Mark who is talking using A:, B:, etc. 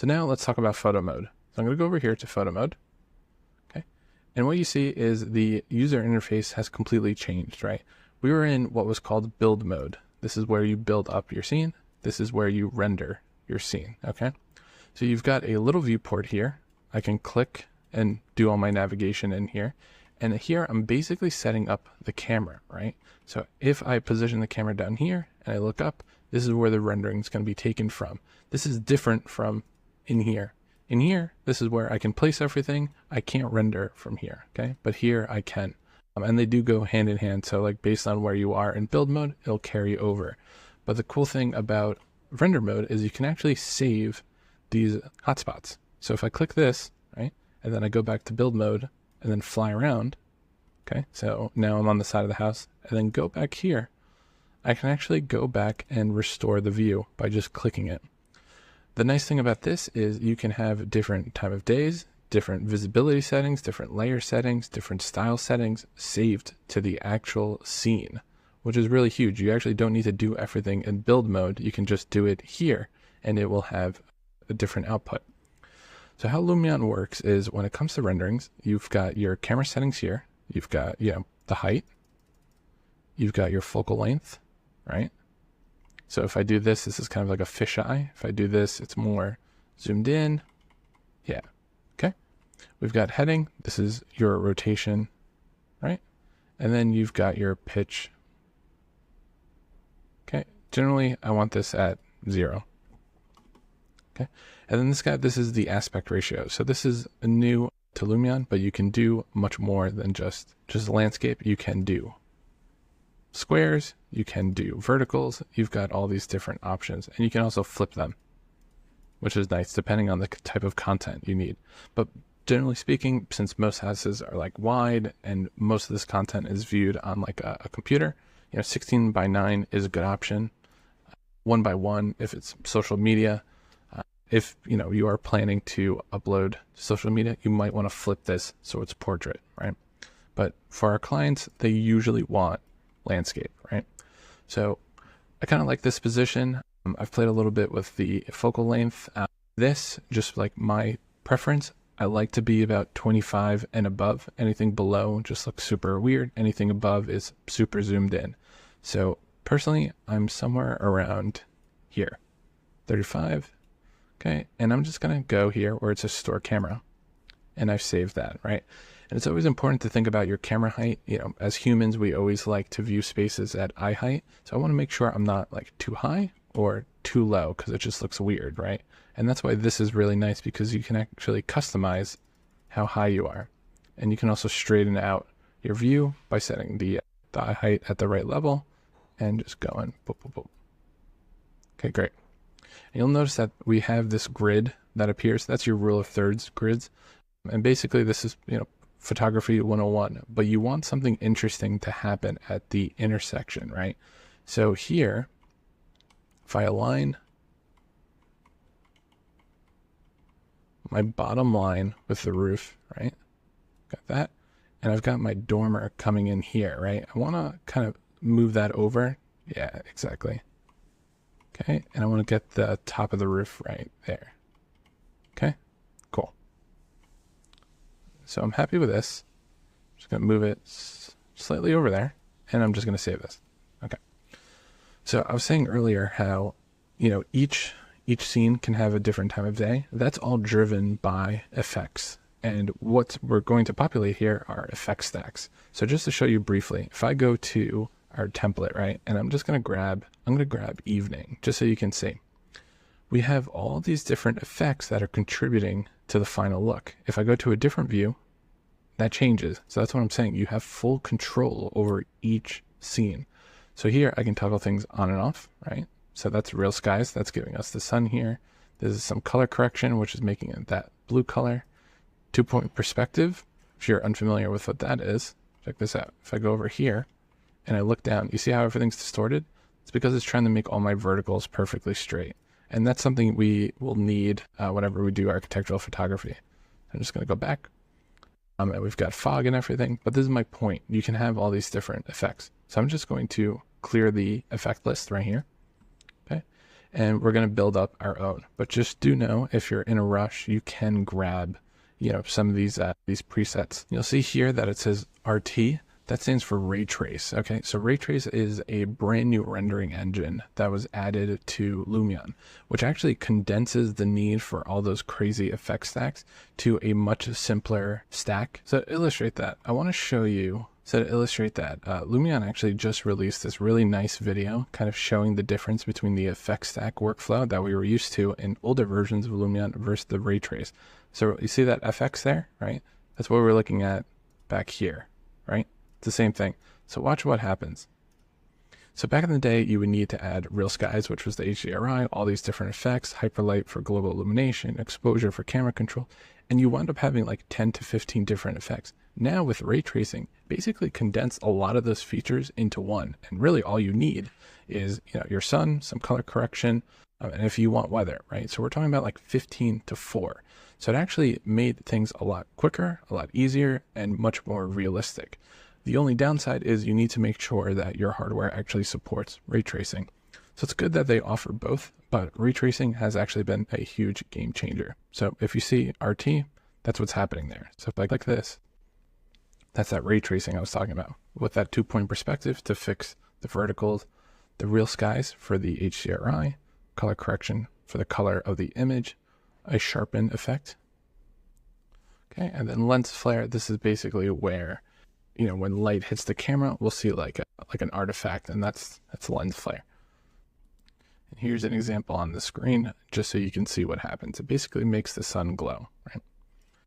A: So now let's talk about photo mode. So I'm going to go over here to photo mode. Okay. And what you see is the user interface has completely changed, right? We were in what was called build mode. This is where you build up your scene. This is where you render your scene. Okay. So you've got a little viewport here. I can click and do all my navigation in here. And here I'm basically setting up the camera, right? So if I position the camera down here and I look up, this is where the rendering is going to be taken from. This is different from in here. In here, this is where I can place everything. I can't render from here, okay? But here I can. And they do go hand in hand. So like based on where you are in build mode, it'll carry over. But the cool thing about render mode is you can actually save these hotspots. So if I click this, right, and then I go back to build mode and then fly around, okay, so now I'm on the side of the house, and then go back here, I can actually go back and restore the view by just clicking it. The nice thing about this is you can have different time of days, different visibility settings, different layer settings, different style settings saved to the actual scene, which is really huge. You actually don't need to do everything in build mode. You can just do it here and it will have a different output. So how Lumion works is when it comes to renderings, you've got your camera settings here. You've got, the height. You've got your focal length, right? So if I do this, this is kind of like a fisheye. If I do this, it's more zoomed in. Yeah. Okay. We've got heading. This is your rotation, right? And then you've got your pitch. Okay. Generally, I want this at 0. Okay. And then this is the aspect ratio. So this is new to Lumion, but you can do much more than just landscape. You can do squares, you can do verticals. You've got all these different options, and you can also flip them, which is nice depending on the type of content you need. But generally speaking, since most houses are like wide and most of this content is viewed on like a computer, 16:9 is a good option. 1:1 if it's social media. If you are planning to upload to social media, you might want to flip this so it's portrait, right? But for our clients, they usually want landscape, right? So I kind of like this position. I've played a little bit with the focal length. This, just like my preference, I like to be about 25 and above. Anything below just looks super weird. Anything above is super zoomed in. So personally, I'm somewhere around here, 35. Okay, and I'm just going to go here where it says store camera, and I've saved that, right? And it's always important to think about your camera height. As humans, we always like to view spaces at eye height. So I want to make sure I'm not like too high or too low because it just looks weird, right? And that's why this is really nice, because you can actually customize how high you are. And you can also straighten out your view by setting the eye height at the right level and just going boop, boop, boop. Okay, great. And you'll notice that we have this grid that appears. That's your rule of thirds grids. And basically this is, photography 101, but you want something interesting to happen at the intersection, right? So here, if I align my bottom line with the roof, right? Got that. And I've got my dormer coming in here, right? I want to kind of move that over. Yeah, exactly. Okay, and I want to get the top of the roof right there. Okay, cool. So I'm happy with this. I'm just going to move it slightly over there, and I'm just going to save this. Okay. So I was saying earlier how, each scene can have a different time of day. That's all driven by effects. And what we're going to populate here are effect stacks. So just to show you briefly, if I go to our template, right, and I'm going to grab evening, just so you can see. We have all these different effects that are contributing to the final look. If I go to a different view, that changes. So that's what I'm saying. You have full control over each scene. So here I can toggle things on and off, right? So that's real skies. That's giving us the sun here. There's some color correction, which is making it that blue color. 2-point perspective. If you're unfamiliar with what that is, check this out. If I go over here and I look down, you see how everything's distorted? It's because it's trying to make all my verticals perfectly straight. And that's something we will need whenever we do architectural photography. I'm just going to go back. And we've got fog and everything, but this is my point. You can have all these different effects. So I'm just going to clear the effect list right here. Okay. and we're going to build up our own. But just do know, if you're in a rush, you can grab, some of these presets. You'll see here that it says RT. That stands for ray trace. Okay, so ray trace is a brand new rendering engine that was added to Lumion, which actually condenses the need for all those crazy effect stacks to a much simpler stack. So to illustrate that, I want to show you. So to illustrate that, Lumion actually just released this really nice video kind of showing the difference between the effect stack workflow that we were used to in older versions of Lumion versus the ray trace. So you see that FX there, right? That's what we're looking at back here, right? It's the same thing. So watch what happens. So back in the day, you would need to add real skies, which was the HDRI, all these different effects, hyperlight for global illumination, exposure for camera control, and you wind up having like 10 to 15 different effects. Now with ray tracing, basically condense a lot of those features into one, and really all you need is your sun, some color correction, and if you want weather, right? So we're talking about like 15 to 4. So it actually made things a lot quicker, a lot easier, and much more realistic. The only downside is you need to make sure that your hardware actually supports ray tracing. So it's good that they offer both, but ray tracing has actually been a huge game changer. So if you see RT, that's what's happening there. So if I click this, that's that ray tracing I was talking about, with that 2-point perspective to fix the verticals, the real skies for the HDRI, color correction for the color of the image, a sharpen effect. Okay, and then lens flare, this is basically where when light hits the camera, we'll see like an artifact, and that's lens flare. And here's an example on the screen, just so you can see what happens. It basically makes the sun glow, right?